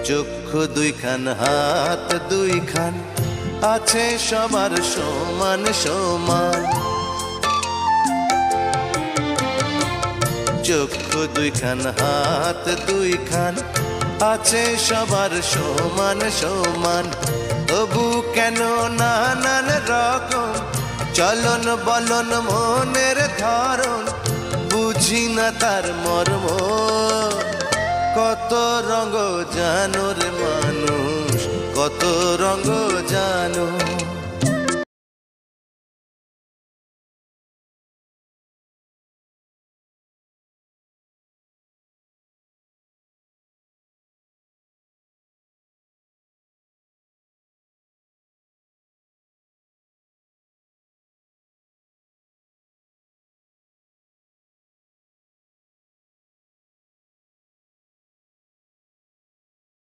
চক্ষু দুইখান, হাত দুইখান, আছে সবার সমান সমান। চক্ষু দুইখান, হাত দুইখান, আছে সবার সমান সমান। তবু কেন নানান রকম চলন বলন মনের ধরন, বুঝি না তার মর্ম। কত রঙ জানো রে মানুষ, কত রঙ জানো।